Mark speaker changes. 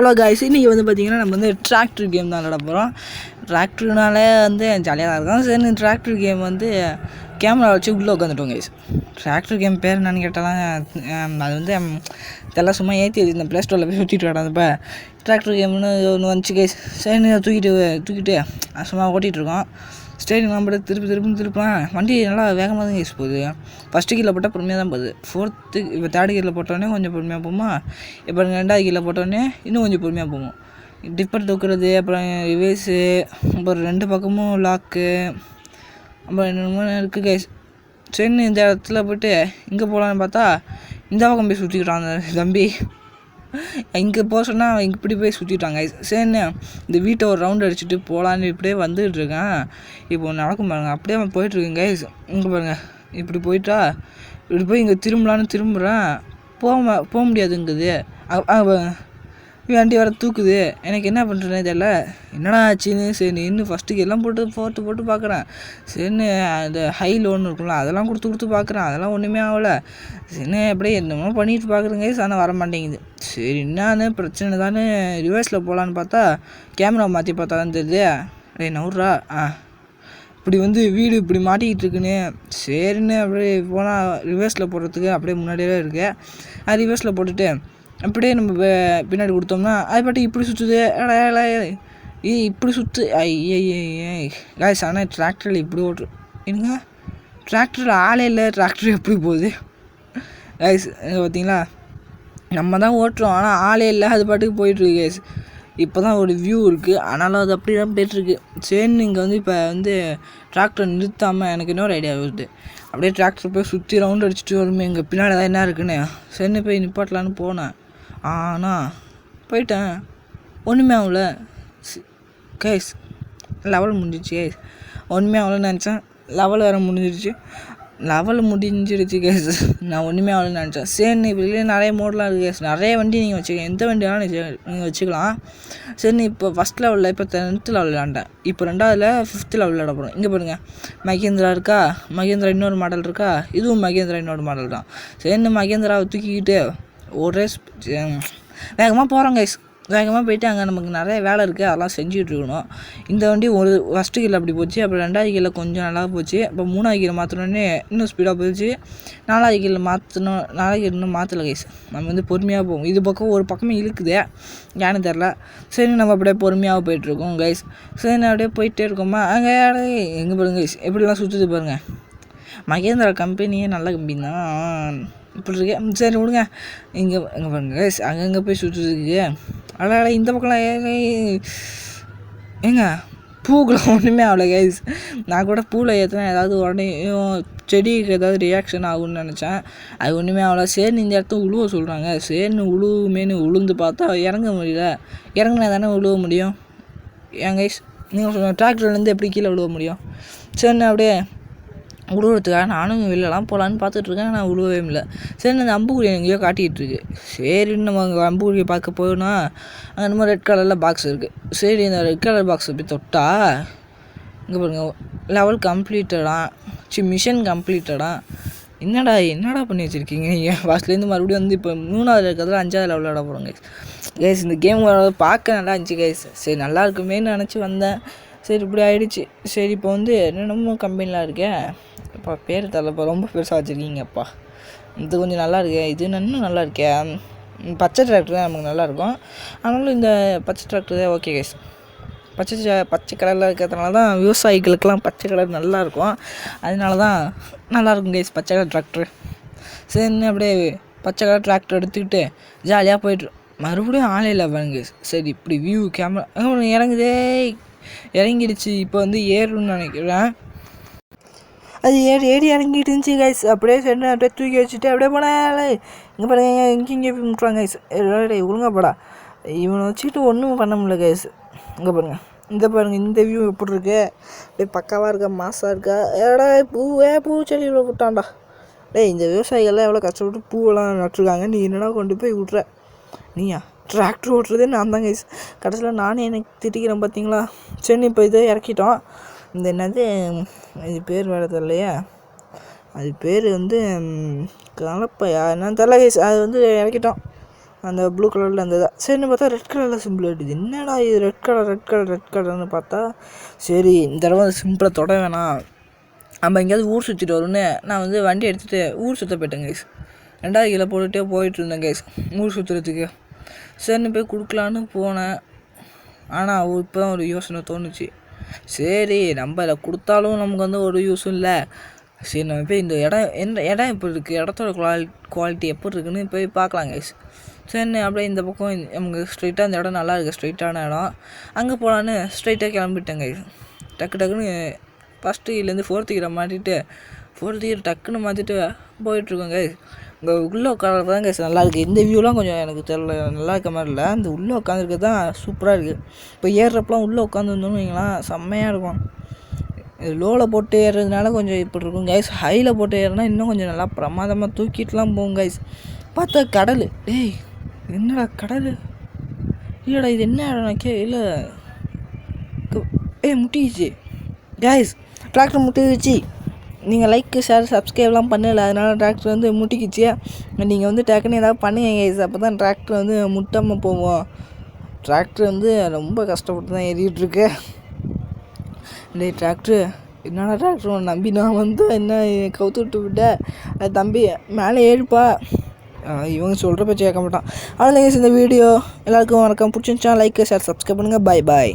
Speaker 1: Hello guys, இன்றைக்கி வந்து பார்த்திங்கன்னா நம்ம வந்து டிராக்டர் கேம் தான் விளாட போகிறோம். டிராக்டர்னாலே வந்து ஜாலியாக தான் இருக்கும். சரி, டிராக்டர் கேம் வந்து கேமரா வச்சு உள்ளே உட்காந்துட்டோம் கைஸ். டிராக்டர் கேம் பேர் என்னன்னு கேட்டாலாம் அது வந்து இதெல்லாம் சும்மா ஏற்றி இந்த ப்ளே ஸ்டோரில் போய் சுற்றிட்டு கிடந்தப்போ டிராக்டர் கேம்னு ஒன்று வந்துச்சு கைஸ். சரி, தூக்கிட்டு சும்மா ஓட்டிகிட்ருக்கோம். Steering number திருப்பலாம். வண்டி நல்லா வேகமாக தான் கைஸ் போகுது. ஃபஸ்ட்டு கீழே போட்டால் பொறுமையாக தான் போகுது. இப்போ தேர்ட் கீரில் போட்டோடனே கொஞ்சம் பொறுமையாக போகுமா. இப்போ ரெண்டாவது கீழே போட்டோடனே இன்னும் கொஞ்சம் பொறுமையாக போகும். டிப்பர் தூக்குறது, அப்புறம் ரிவேஸு, அப்புறம் 2 பக்கமும் லாக்கு, அப்புறம் என்னென்னமோ இருக்குது கைஸ். சரின்னு இந்த இடத்துல போய்ட்டு இங்கே போகலான்னு பார்த்தா இந்த பக்கம் போய் சுற்றிக்கிட்டான் அந்த தம்பி. இங்கே போக சொன்னால் இப்படி போய் சுற்றிட்டாங்க. சரிண்ணே இந்த வீட்டை ஒரு ரவுண்ட் அடிச்சுட்டு போகலான்னு இப்படியே வந்துட்டுருக்கேன். இப்போ நடக்கும் பாருங்க, அப்படியே அவன் போயிட்டுருக்கேன் கைஸ். இங்கே பாருங்கள், இப்படி போயிட்டா இப்படி போய் இங்கே திரும்புகிறேன். போக முடியாதுங்குது. வண்டி வர தூக்குது. எனக்கு என்ன பண்ணுறேன்னே தெரியல. என்னடா ஆச்சுன்னு சரி இன்னும் ஃபஸ்ட்டுக்கு எல்லாம் போட்டு பார்க்குறேன். சரின்னு அந்த ஹை லோன் இருக்கும்ல அதெல்லாம் கொடுத்து பார்க்குறேன். அதெல்லாம் ஒன்றுமே ஆகலை. சரின்னு அப்படியே என்னமோ பண்ணிட்டு பார்க்குறேங்க. ஆனால் வர மாட்டேங்குது. சரி என்னான்னு பிரச்சனை தானே ரிவர்ஸில் போகலான்னு பார்த்தா கேமரா மாற்றி பார்த்தா தான் தெரியுது. நவுறா இப்படி வந்து வீடு இப்படி மாட்டிக்கிட்டு இருக்குன்னு. சரின்னு அப்படியே போனால் ரிவர்ஸில் போடுறதுக்கு அப்படியே முன்னாடியே இருக்கு. அது ரிவர்ஸில் போட்டுட்டு அப்படியே நம்ம பின்னாடி கொடுத்தோம்னா அது பாட்டு இப்படி சுற்றுது. இப்படி சுற்று காய்ஸ். ஆனால் டிராக்டரில் இப்படி ஓட்டு என்னங்க, டிராக்டரில் ஆளே இல்லை. டிராக்டர் எப்படி போகுது காய்ஸ் பார்த்தீங்களா? நம்ம தான் ஓட்டுறோம், ஆனால் ஆளே இல்லை. அது பாட்டுக்கு போயிட்டுருக்கு காய்ஸ். இப்போ தான் ஒரு வியூ இருக்குது, ஆனாலும் அது அப்படி தான் போய்ட்டுருக்கு. சரின்னு இங்கே வந்து இப்போ வந்து டிராக்டர் நிறுத்தாமல் எனக்கு இன்னொரு ஐடியா வருது. அப்படியே டிராக்டர் போய் சுற்றி ரவுண்ட் அடிச்சுட்டு வருமே எங்கள் பின்னாடி தான் என்ன இருக்குன்னு. சரின்னு போய் நிப்பாட்டலான்னு போனேன். ஆனால் போயிட்டேன், ஒன்றுமே ஆகல கைஸ். லெவல் முடிஞ்சிடுச்சு கைஸ். ஒன்றுமே ஆகலன்னு நினச்சேன், லெவல் வேறு முடிஞ்சிடுச்சு கைஸ். நான் ஒன்றுமே ஆகலன்னு நினச்சேன். சரி இப்போ நிறைய மோடெலாம் இருக்குது கைஸ். நிறைய வண்டி நீங்கள் வச்சுக்கலாம், எந்த வண்டி வேணாலும் நீங்கள் வச்சுக்கலாம். சரி இப்போ ஃபஸ்ட் லெவலில் இப்போ 10th லெவல் விளாண்டேன். இப்போ 2வதுல 5th லெவலில் விளாட போகிறோம். இங்கே பாருங்கள், மகேந்திரா இருக்கா, மகேந்திரா இன்னொரு மாடல் இருக்கா, இதுவும் மகேந்திரா இன்னொரு மாடல் தான். சரின்னு மகேந்திராவை தூக்கிக்கிட்டு ஒரே வேகமாக போகிறோம் கைஸ். வேகமாக போயிட்டு அங்கே நமக்கு நிறைய வேலை இருக்குது, அதெல்லாம் செஞ்சுக்கிட்டு இருக்கணும். இந்த வண்டி ஃபஸ்ட்டு கீழே அப்படி போச்சு, அப்புறம் 2வது கீழே கொஞ்சம் நல்லா போச்சு. அப்போ 3வது கீழே மாற்றினோடனே இன்னும் ஸ்பீடாக போயிடுச்சு. 4வது கீழே மாற்றணும். 4வது கீழே இன்னும் மாற்றலை கைஸ். நம்ம வந்து பொறுமையாக போகும். இது பக்கம் ஒரு பக்கமே இழுக்குது, ஏன்னு தெரில. சரி நம்ம அப்படியே பொறுமையாக போயிட்டுருக்கோம் கைஸ். சரி நான் அப்படியே போயிட்டே இருக்கோமா. அங்கே எங்கே பாருங்க கைஸ், எப்படிலாம் சுற்றுது பாருங்கள். மகேந்திரா கம்பெனியே நல்ல கம்பெனி தான். இப்படி இருக்கு. சரி விடுங்க. இங்கே பாருங்க கைஸ், அங்கங்கே போய் சுற்றுறதுக்கு. அதனால் இந்த பக்கம்லாம் ஏங்க பூக்கெலாம் ஒன்றுமே ஆகலை கைஸ். நான் கூட பூவில் ஏற்றினா ஏதாவது உடனே செடிக்கு ஏதாவது ரியாக்ஷன் ஆகும்னு நினச்சேன். அது ஒன்றுமே ஆகலை. சரின்னு இந்த இடத்த உழுவ சொல்கிறாங்க. சரின்னு உழுவுமேனு உளுந்து பார்த்தா இறங்க முடியல. இறங்கினா தானே உழுவ முடியும். ஏன் கைஸ் நீங்கள் சொல்லுங்கள், டிராக்டர்லேருந்து எப்படி கீழே விழுவ முடியும்? சரின்னு அப்படியே உழுவுறதுக்காக நானும் வெளிலலாம் போகலான்னு பார்த்துட்ருக்கேன், ஆனால் உழுவவே இல்லை. சரி அந்த அம்புக்குடி எங்கேயோ காட்டிகிட்ருக்கு. சரின்னு நம்ம அங்கே அம்புக்குடியை பார்க்க போனால் அங்கே நம்ம ரெட் கலரில் பாக்ஸ் இருக்குது. சரி இந்த ரெட் கலர் பாக்ஸை போய் தொட்டா இங்கே பாருங்கள், லெவல் கம்ப்ளீட்டடா, மிஷன் கம்ப்ளீட்டடா. என்னடா பண்ணி வச்சுருக்கீங்க நீங்கள்? ஃபஸ்ட்லேருந்து மறுபடியும் வந்து இப்போ 3வது இருக்கிறதுல 5வது லெவலில் விட போகிறோம் கைஸ். கைஸ் இந்த கேம் பார்க்க நல்லா இருந்துச்சு கைஸ். சரி நல்லா இருக்குமேன்னு நினச்சி வந்தேன். சரி இப்படி ஆகிடுச்சு. சரி இப்போ வந்து என்னென்னமோ கம்பெனிலாம் இருக்கேன். அப்பா பேர் தரப்பா, ரொம்ப பெருசாக வச்சுருக்கீங்கப்பா. இது கொஞ்சம் நல்லா இருக்கே, இது இன்னும் நல்லா இருக்கே. பச்சை டிராக்டர் தான் நமக்கு நல்லாயிருக்கும். ஆனாலும் இந்த பச்சை டிராக்டர் தான் ஓகே கைஸ். பச்சை கலரில் இருக்கிறதுனால தான் விவசாயிகளுக்கெல்லாம் பச்சை கலர் நல்லாயிருக்கும். அதனால தான் நல்லாயிருக்கும் கைஸ் பச்சை கலர் டிராக்டர். சரின்னு அப்படியே பச்சை கலர் டிராக்டர் எடுத்துக்கிட்டு ஜாலியாக போய்ட்டு மறுபடியும் ஆலையில் பாருங்க. சரி இப்படி வியூ கேமரா இறங்கிடுச்சு. இப்போ வந்து ஏறுன்னு நினைக்கிறேன். அது ஏறி இறங்கிட்டு இருந்துச்சு கைஸ். அப்படியே சரி அப்படியே தூக்கி வச்சுட்டு அப்படியே போனாலே இங்கே பாருங்க, இங்கே போய் முட்டுறாங்க கைஸ். ஒழுங்கா போடா, இவனை வச்சுக்கிட்டு ஒன்றும் பண்ண முடியல கைஸ். இங்கே பாருங்கள், இந்த பாருங்கள் இந்த வியூ எப்படி இருக்கு. அப்படியே பக்காவாக இருக்கா, மாசாக இருக்கா. பூச்செடியில் விட்டான்டா. இந்த விவசாயிகள்லாம் எவ்வளோ கஷ்டப்பட்டு பூவெல்லாம் நட்டுருக்காங்க, நீ என்னடா கொண்டு போய் விட்ற? நீயா டிராக்டர் ஓட்டுறதே நான் தான் கைஸ். கடைசியில் நானே எனக்கு திட்டிக்கிறேன் பார்த்தீங்களா. சரி இப்போ இதை இறக்கிட்டோம். இந்த என்னது இது பேர் வேறு தெரியலையா, அது பேர் வந்து கலப்பையா என்னன்னு தெரியல கைஸ். அது வந்து இறக்கிட்டோம். அந்த ப்ளூ கலரில் அந்த இதாக சரின்னு பார்த்தா ரெட் கலரில் சிம்பிள் ஆகிடுது. என்னடா இது ரெட் கலர்னு பார்த்தா சரி இந்த தடவை அந்த சிம்பிளை தொட வேணாம், நம்ம எங்கேயாவது ஊர் சுற்றிட்டு வரும்னு நான் வந்து வண்டி எடுத்துகிட்டு ஊர் சுற்ற போயிட்டேன் கைஸ். 2வது கீழே போட்டுகிட்டே போயிட்டுருந்தேன் கைஸ் ஊர் சுற்றுறதுக்கு. சரின்னு போய் கொடுக்கலான்னு போனேன். ஆனால் இப்போ தான் ஒரு யோசனை தோணுச்சு, சரி நம்ம இதை கொடுத்தாலும் நமக்கு வந்து ஒரு யூஸும் இல்லை, சரி நம்ம போய் இந்த இடம் எப்படி இருக்குது, இடத்தோட குவாலிட்டி எப்படி இருக்குன்னு போய் பார்க்கலாம் கைஸ். சரின்னு அப்படியே இந்த பக்கம் நமக்கு ஸ்ட்ரைட்டாக இந்த இடம் நல்லா இருக்குது, ஸ்ட்ரைட்டான இடம், அங்கே போகலான்னு ஸ்ட்ரைட்டாக கிளம்பிட்டேன் கைஸ். டக்குன்னு ஃபஸ்ட்டு கீழேருந்து 4th கீரை மாட்டிட்டு 4th கீர் டக்குன்னு மாற்றிட்டு போயிட்டுருக்கோம் கைஸ். இங்கே உள்ளே உட்காரப்ப தான் கைஸ் நல்லாயிருக்கு. இந்த வியூலாம் கொஞ்சம் எனக்கு தெரியல, நல்லா இருக்க மாதிரி இல்லை, இந்த உள்ளே உட்காந்துருக்கிறது தான் சூப்பராக இருக்குது. இப்போ ஏறுறப்பெலாம் உள்ளே உட்காந்துருந்தோன்னு வைங்களா செம்மையாக இருக்கும். லோவில் போட்டு ஏறுறதுனால கொஞ்சம் இப்படி இருக்கும் கைஸ். ஹையில் போட்டு ஏறுனா இன்னும் கொஞ்சம் நல்லா பிரமாதமாக தூக்கிட்டுலாம் போகும் கைஸ். பார்த்தா கடல், டேய் என்னடா கடல், இல்லைடா இது என்ன இடம் இல்லை முட்டிக்கிச்சு கைஸ், டிராக்டர் முட்டிக்கிச்சு. நீங்கள் லைக் ஷேர் சப்ஸ்கிரைப்லாம் பண்ணலை, அதனால் டிராக்டர் வந்து முட்டிக்கிச்சு. நீங்கள் வந்து டக்குன்னு ஏதாவது பண்ணுங்க கைஸ், அப்போ தான் டிராக்டர் வந்து முட்டாமல் போவோம். டிராக்டர் வந்து ரொம்ப கஷ்டப்பட்டு தான் ஏறிட்டுருக்கு. டே டிராக்டர் என்னடா டிராக்டர் நம்பி நான் வந்து என்ன கவுத்து விட்டு விட்டேன், தம்பி மேலே ஏறிப்பா. இவங்க சொல்கிற பேச்சு கேட்க மாட்டான். அதனால் இந்த வீடியோ எல்லாருக்கும் வணக்கம், பிடிச்சிருந்துச்சா லைக் ஷேர் சப்ஸ்கிரைப் பண்ணுங்கள். பாய்.